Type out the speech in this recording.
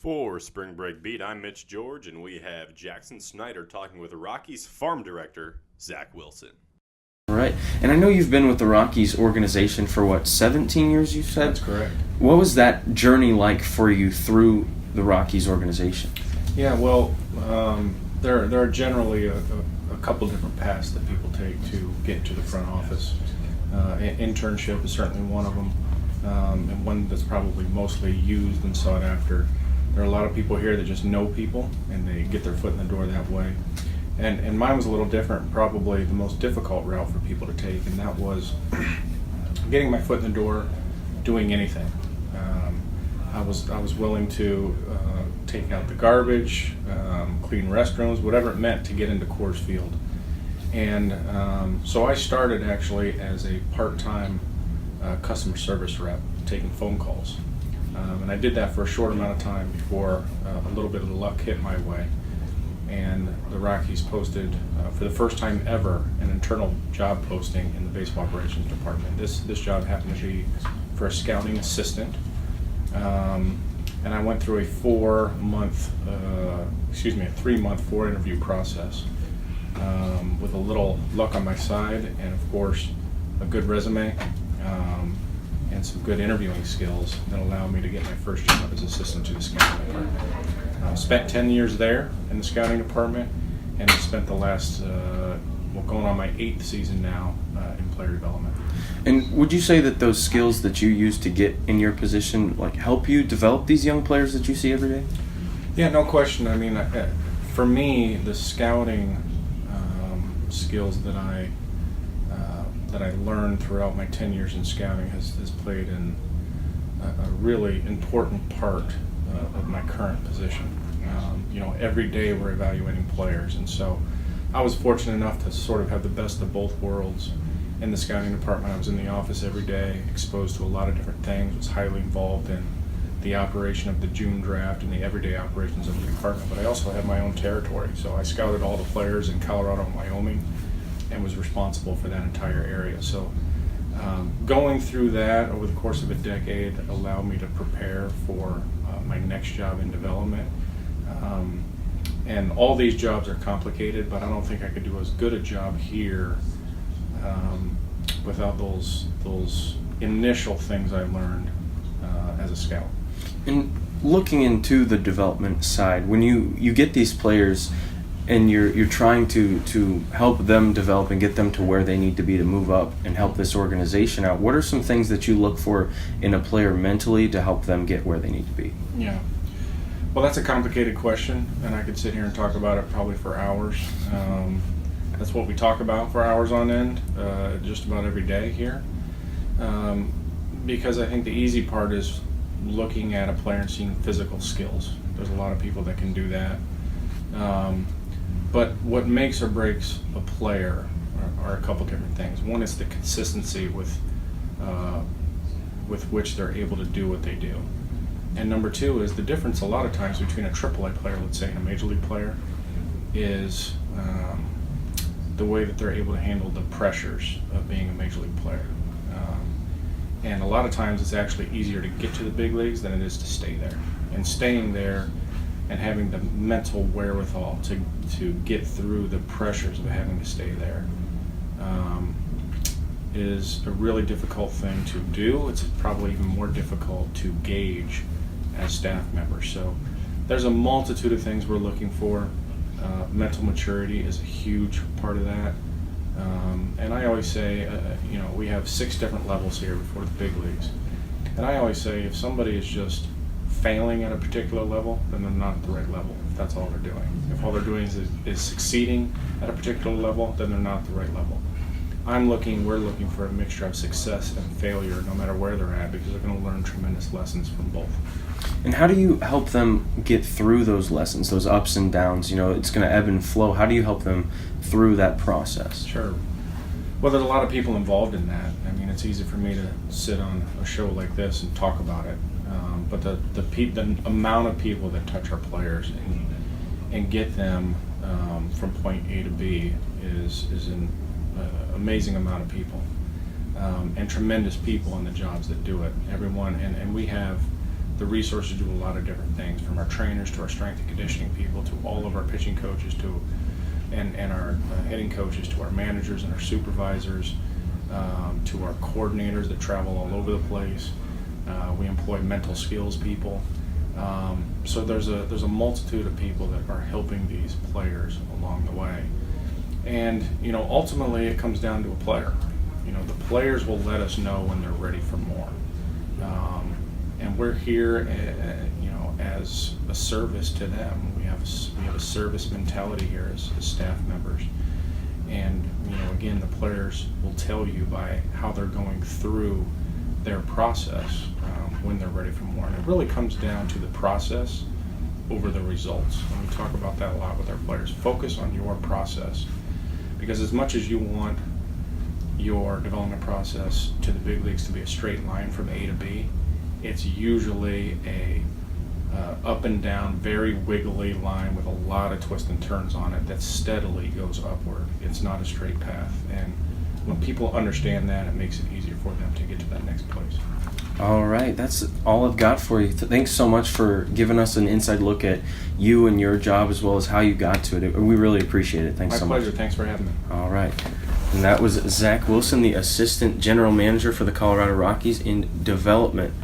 For Spring Break Beat, I'm Mitch George, and we have Jackson Schneider talking with the Rockies farm director, Zach Wilson. All right. And I know you've been with the Rockies organization for, 17 years, you said? That's correct. What was that journey like for you through the Rockies organization? Yeah, well, there are generally a couple different paths that people take to get into the front office. Internship is certainly one of them, and one that's probably mostly used and sought after. There are a lot of people here that just know people, and they get their foot in the door that way. And mine was a little different, probably the most difficult route for people to take, and that was getting my foot in the door, doing anything. I was willing to take out the garbage, clean restrooms, whatever it meant to get into Coors Field. And so I started actually as a part-time customer service rep, taking phone calls. And I did that for a short amount of time before a little bit of luck hit my way. And the Rockies posted, for the first time ever, an internal job posting in the baseball operations department. This job happened to be for a scouting assistant. And I went through a 3-month 4-interview process with a little luck on my side, and of course, a good resume. And some good interviewing skills that allowed me to get my first job as assistant to the scouting department. Spent 10 years there in the scouting department, and I spent the last, going on my 8th season now in player development. And would you say that those skills that you use to get in your position help you develop these young players that you see every day? Yeah, no question. I mean, for me, the scouting skills that I learned throughout my 10 years in scouting has played in a really important part of my current position. Every day we're evaluating players, and so I was fortunate enough to sort of have the best of both worlds. In the scouting department, I was in the office every day, exposed to a lot of different things, was highly involved in the operation of the June draft and the everyday operations of the department, but I also had my own territory, so I scouted all the players in Colorado and Wyoming and was responsible for that entire area. So going through that over the course of a decade allowed me to prepare for my next job in development. And all these jobs are complicated, but I don't think I could do as good a job here without those initial things I learned as a scout. And looking into the development side, when you get these players and you're trying to help them develop and get them to where they need to be to move up and help this organization out, what are some things that you look for in a player mentally to help them get where they need to be? Yeah. Well, that's a complicated question, and I could sit here and talk about it probably for hours. That's what we talk about for hours on end, just about every day here. Because I think the easy part is looking at a player and seeing physical skills. There's a lot of people that can do that. But what makes or breaks a player are a couple different things. One is the consistency with which they're able to do what they do. And number two is the difference a lot of times between a AAA player, let's say, and a major league player is the way that they're able to handle the pressures of being a major league player. And a lot of times it's actually easier to get to the big leagues than it is to stay there. And staying there and having the mental wherewithal to get through the pressures of having to stay there is a really difficult thing to do. It's probably even more difficult to gauge as staff members. So there's a multitude of things we're looking for. Mental maturity is a huge part of that. And I always say, we have 6 different levels here before the big leagues. And I always say if somebody is just failing at a particular level, then they're not at the right level, if that's all they're doing. If all they're doing is succeeding at a particular level, then they're not at the right level. We're looking for a mixture of success and failure no matter where they're at, because they're going to learn tremendous lessons from both. And how do you help them get through those lessons, those ups and downs? It's going to ebb and flow. How do you help them through that process? Sure. Well, there's a lot of people involved in that. I mean, it's easy for me to sit on a show like this and talk about it. But the amount of people that touch our players and get them from point A to B is an amazing amount of people, and tremendous people on the jobs that do it. Everyone, and we have the resources do a lot of different things, from our trainers to our strength and conditioning people to all of our pitching coaches and our hitting coaches to our managers and our supervisors, to our coordinators that travel all over the place. We employ mental skills people. So there's a multitude of people that are helping these players along the way. And, ultimately it comes down to a player. The players will let us know when they're ready for more. And we're here, as a service to them. We have a service mentality here as staff members. And, again, the players will tell you by how they're going through their process when they're ready for more. And it really comes down to the process over the results. And we talk about that a lot with our players. Focus on your process. Because as much as you want your development process to the big leagues to be a straight line from A to B, it's usually a up and down, very wiggly line with a lot of twists and turns on it that steadily goes upward. It's not a straight path. And when people understand that, it makes it easier for them to get to that next place. All right, that's all I've got for you. Thanks so much for giving us an inside look at you and your job as well as how you got to it. We really appreciate it. Thanks so much. My pleasure. Thanks for having me. All right. And that was Zach Wilson, the Assistant General Manager for the Colorado Rockies in Development.